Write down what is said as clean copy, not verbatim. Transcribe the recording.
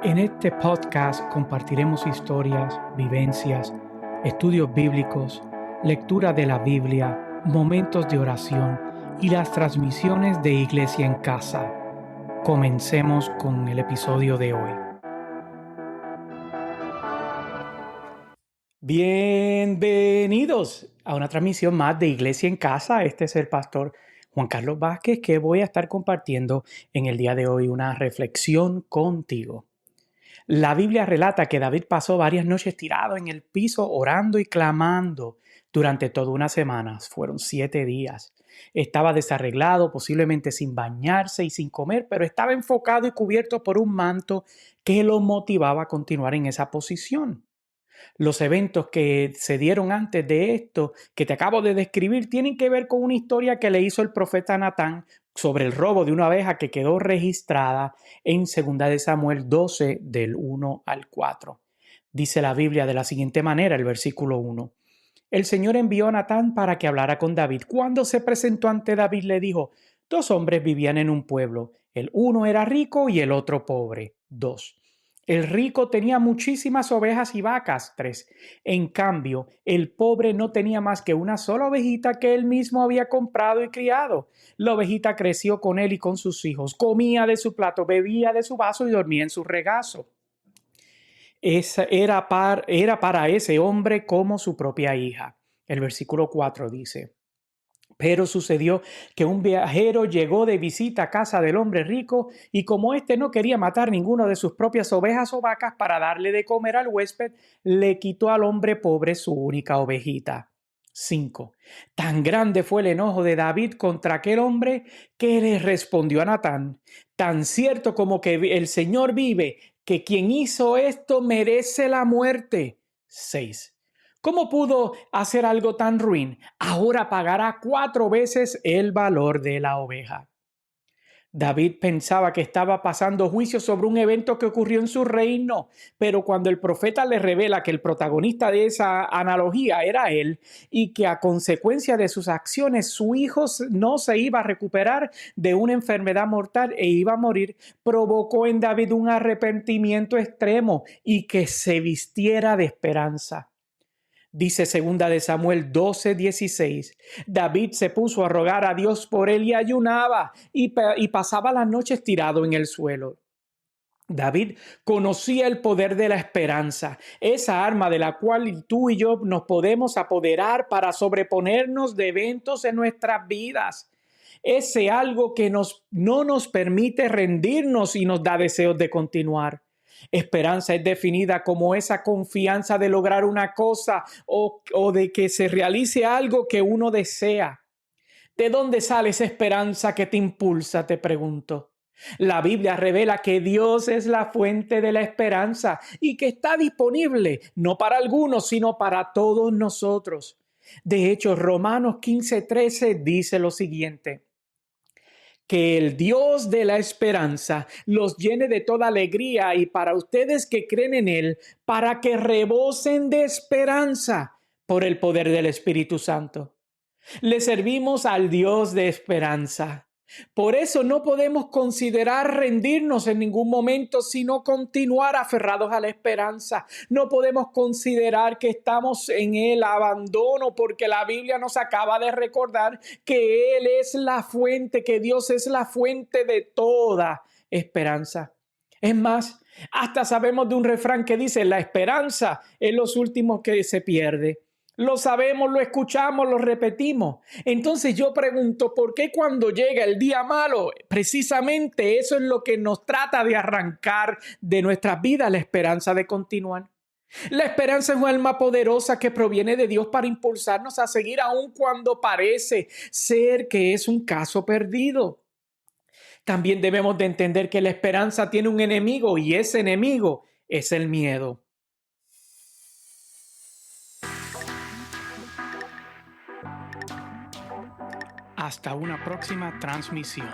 En este podcast compartiremos historias, vivencias, estudios bíblicos, lectura de la Biblia, momentos de oración y las transmisiones de Iglesia en Casa. Comencemos con el episodio de hoy. Bienvenidos a una transmisión más de Iglesia en Casa. Este es el pastor Juan Carlos Vázquez, que voy a estar compartiendo en el día de hoy una reflexión contigo. La Biblia relata que David pasó varias noches tirado en el piso orando y clamando durante toda una semana. Fueron 7 días. Estaba desarreglado, posiblemente sin bañarse y sin comer, pero estaba enfocado y cubierto por un manto que lo motivaba a continuar en esa posición. Los eventos que se dieron antes de esto, que te acabo de describir, tienen que ver con una historia que le hizo el profeta Natán sobre el robo de una oveja que quedó registrada en 2 de Samuel 12, del 1 al 4. Dice la Biblia de la siguiente manera, el versículo 1. El Señor envió a Natán para que hablara con David. Cuando se presentó ante David, le dijo: 2 hombres vivían en un pueblo. El uno era rico y el otro pobre. 2. El rico tenía muchísimas ovejas y vacas. 3. En cambio, el pobre no tenía más que una sola ovejita que él mismo había comprado y criado. La ovejita creció con él y con sus hijos. Comía de su plato, bebía de su vaso y dormía en su regazo. Esa era para ese hombre como su propia hija. El versículo 4 dice: pero sucedió que un viajero llegó de visita a casa del hombre rico y como éste no quería matar ninguna de sus propias ovejas o vacas para darle de comer al huésped, le quitó al hombre pobre su única ovejita. 5. Tan grande fue el enojo de David contra aquel hombre que le respondió a Natán: tan cierto como que el Señor vive, que quien hizo esto merece la muerte. 6. ¿Cómo pudo hacer algo tan ruin? Ahora pagará 4 veces el valor de la oveja. David pensaba que estaba pasando juicio sobre un evento que ocurrió en su reino, pero cuando el profeta le revela que el protagonista de esa analogía era él y que a consecuencia de sus acciones su hijo no se iba a recuperar de una enfermedad mortal e iba a morir, provocó en David un arrepentimiento extremo y que se vistiera de esperanza. Dice 2 de Samuel 12:16. David se puso a rogar a Dios por él y ayunaba y pasaba las noches tirado en el suelo. David conocía el poder de la esperanza, esa arma de la cual tú y yo nos podemos apoderar para sobreponernos de eventos en nuestras vidas. Ese algo que no nos permite rendirnos y nos da deseos de continuar. Esperanza es definida como esa confianza de lograr una cosa o de que se realice algo que uno desea. ¿De dónde sale esa esperanza que te impulsa? Te pregunto. La Biblia revela que Dios es la fuente de la esperanza y que está disponible no para algunos, sino para todos nosotros. De hecho, Romanos 15:13 dice lo siguiente: que el Dios de la esperanza los llene de toda alegría y para ustedes que creen en Él, para que rebosen de esperanza por el poder del Espíritu Santo. Le servimos al Dios de esperanza. Por eso no podemos considerar rendirnos en ningún momento, sino continuar aferrados a la esperanza. No podemos considerar que estamos en el abandono, porque la Biblia nos acaba de recordar que Él es la fuente, que Dios es la fuente de toda esperanza. Es más, hasta sabemos de un refrán que dice: la esperanza es los últimos que se pierde. Lo sabemos, lo escuchamos, lo repetimos. Entonces yo pregunto, ¿por qué cuando llega el día malo, precisamente eso es lo que nos trata de arrancar de nuestras vidas, la esperanza de continuar? La esperanza es un alma poderosa que proviene de Dios para impulsarnos a seguir aun cuando parece ser que es un caso perdido. También debemos de entender que la esperanza tiene un enemigo y ese enemigo es el miedo. Hasta una próxima transmisión.